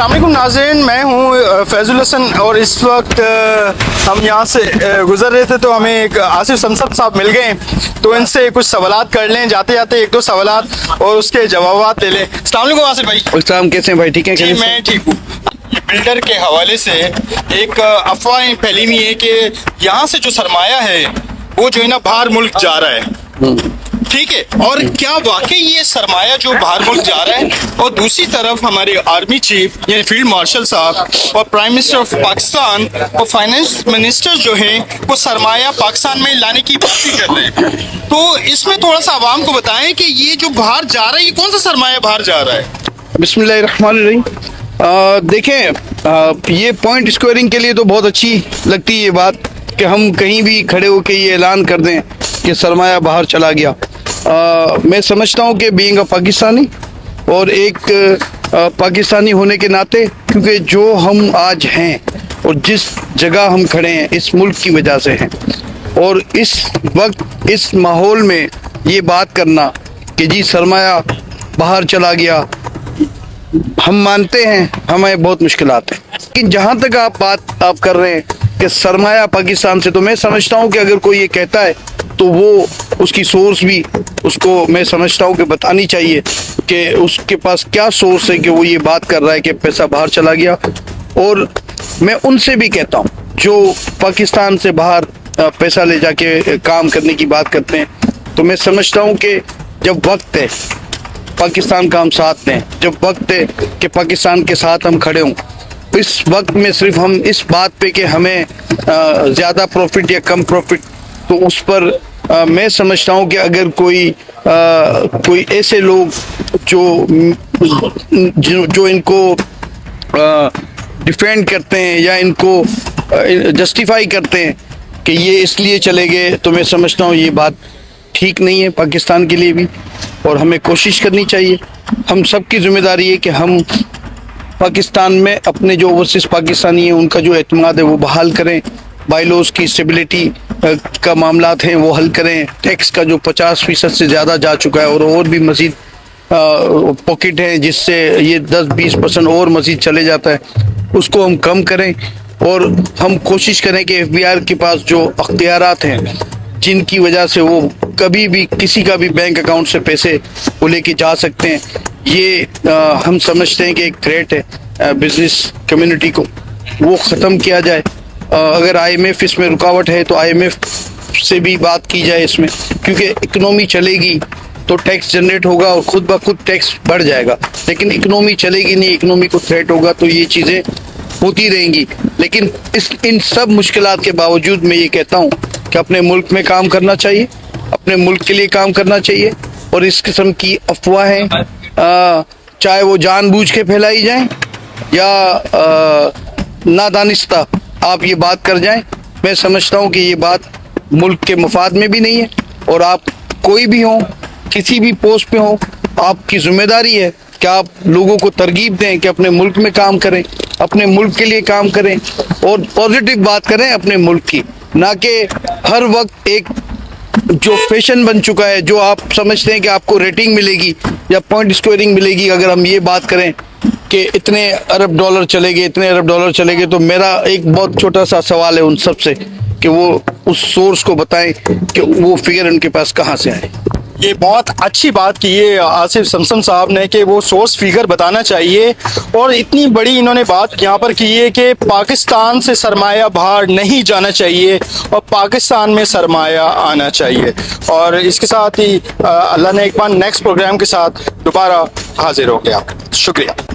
السلام علیکم ناظرین، میں ہوں فیض الحسن اور اس وقت ہم یہاں سے گزر رہے تھے تو ہمیں ایک آصف سمسم صاحب مل گئے، تو ان سے کچھ سوالات کر لیں، جاتے جاتے ایک دو سوالات اور اس کے جوابات لے لیں۔ السلام علیکم آصف بھائی۔ السلام، کیسے ہیں بھائی؟ ٹھیک ہیں؟ جی میں ٹھیک ہوں۔ بلڈر کے حوالے سے ایک افواہ پھیلی ہوئی ہے کہ یہاں سے جو سرمایہ ہے وہ جو ہے نا باہر ملک جا رہا ہے، ٹھیک ہے؟ اور کیا واقعی یہ سرمایہ جو باہر ملک جا رہا ہے؟ اور دوسری طرف ہمارے آرمی چیف یعنی فیلڈ مارشل صاحب اور پرائم منسٹر آف پاکستان اور فائنانس منسٹر جو ہیں وہ سرمایہ پاکستان میں لانے کی بات بھی کر رہے ہیں، تو اس میں تھوڑا سا عوام کو بتائیں کہ یہ جو باہر جا رہا ہے یہ کون سا سرمایہ باہر جا رہا ہے؟ بسم اللہ الرحمن الرحیم۔ دیکھیں، یہ پوائنٹ اسکوئرنگ کے لیے تو بہت اچھی لگتی ہے یہ بات کہ ہم کہیں بھی کھڑے ہو کے یہ اعلان کر دیں کہ سرمایہ باہر چلا گیا۔ میں سمجھتا ہوں کہ بینگ اے پاکستانی اور ایک پاکستانی ہونے کے ناطے، کیونکہ جو ہم آج ہیں اور جس جگہ ہم کھڑے ہیں اس ملک کی وجہ سے ہیں، اور اس وقت اس ماحول میں یہ بات کرنا کہ جی سرمایہ باہر چلا گیا، ہم مانتے ہیں ہمیں بہت مشکلات ہیں، لیکن جہاں تک آپ کر رہے ہیں کہ سرمایہ پاکستان سے، تو میں سمجھتا ہوں کہ اگر کوئی یہ کہتا ہے تو وہ اس کی سورس بھی اس کو میں سمجھتا ہوں کہ بتانی چاہیے کہ اس کے پاس کیا سورس ہے کہ وہ یہ بات کر رہا ہے کہ پیسہ باہر چلا گیا۔ اور میں ان سے بھی کہتا ہوں جو پاکستان سے باہر پیسہ لے جا کے کام کرنے کی بات کرتے ہیں، تو میں سمجھتا ہوں کہ جب وقت ہے پاکستان کا ہم ساتھ دیں، جب وقت ہے کہ پاکستان کے ساتھ ہم کھڑے ہوں، اس وقت میں صرف ہم اس بات پہ کہ ہمیں زیادہ پروفٹ یا کم پروفٹ، تو اس پر میں سمجھتا ہوں کہ اگر کوئی ایسے لوگ جو ان کو ڈیفینڈ کرتے ہیں یا ان کو جسٹیفائی کرتے ہیں کہ یہ اس لیے چلے گئے، تو میں سمجھتا ہوں یہ بات ٹھیک نہیں ہے پاکستان کے لیے بھی، اور ہمیں کوشش کرنی چاہیے۔ ہم سب کی ذمہ داری ہے کہ ہم پاکستان میں اپنے جو اوورسیز پاکستانی ہیں ان کا جو اعتماد ہے وہ بحال کریں، بائی لوز کی اسٹیبلٹی کا معاملات ہیں وہ حل کریں، ٹیکس کا جو 50% سے زیادہ جا چکا ہے اور بھی مزید پاکٹ ہے جس سے یہ 10-20% اور مزید چلے جاتا ہے، اس کو ہم کم کریں، اور ہم کوشش کریں کہ ایف بی آر کے پاس جو اختیارات ہیں جن کی وجہ سے وہ کبھی بھی کسی کا بھی بینک اکاؤنٹ سے پیسے وہ لے کے جا سکتے ہیں، یہ ہم سمجھتے ہیں کہ ایک تھریٹ ہے بزنس کمیونٹی کو، وہ ختم کیا جائے۔ اگر آئی ایم ایف اس میں رکاوٹ ہے تو آئی ایم ایف سے بھی بات کی جائے اس میں، کیونکہ اکنومی چلے گی تو ٹیکس جنریٹ ہوگا اور خود بخود ٹیکس بڑھ جائے گا، لیکن اکنومی چلے گی نہیں، اکنومی کو تھریٹ ہوگا تو یہ چیزیں ہوتی رہیں گی۔ لیکن ان سب مشکلات کے باوجود میں یہ کہتا ہوں کہ اپنے ملک میں کام کرنا چاہیے، اپنے ملک کے لیے کام کرنا چاہیے، اور اس قسم کی افواہیں چاہے وہ جان بوجھ کے پھیلائی جائیں یا نادانستہ آپ یہ بات کر جائیں، میں سمجھتا ہوں کہ یہ بات ملک کے مفاد میں بھی نہیں ہے، اور آپ کوئی بھی ہوں، کسی بھی پوسٹ پہ ہوں، آپ کی ذمہ داری ہے کہ آپ لوگوں کو ترغیب دیں کہ اپنے ملک میں کام کریں، اپنے ملک کے لیے کام کریں، اور پازیٹیو بات کریں اپنے ملک کی، نہ کہ ہر وقت ایک جو فیشن بن چکا ہے، جو آپ سمجھتے ہیں کہ آپ کو ریٹنگ ملے گی یا پوائنٹ اسکوئرنگ ملے گی اگر ہم یہ بات کریں کہ اتنے ارب ڈالر چلے گئے، اتنے ارب ڈالر چلے گئے، تو میرا ایک بہت چھوٹا سا سوال ہے ان سب سے کہ وہ اس سورس کو بتائیں کہ وہ فگر ان کے پاس کہاں سے آئے۔ یہ بہت اچھی بات کی ہے آصف سمسم صاحب نے کہ وہ سورس فگر بتانا چاہیے، اور اتنی بڑی انہوں نے بات یہاں پر کی ہے کہ پاکستان سے سرمایہ باہر نہیں جانا چاہیے اور پاکستان میں سرمایہ آنا چاہیے۔ اور اس کے ساتھ ہی اللہ نے ایک بار نیکسٹ پروگرام کے ساتھ دوبارہ حاضر ہو گیا۔ شکریہ۔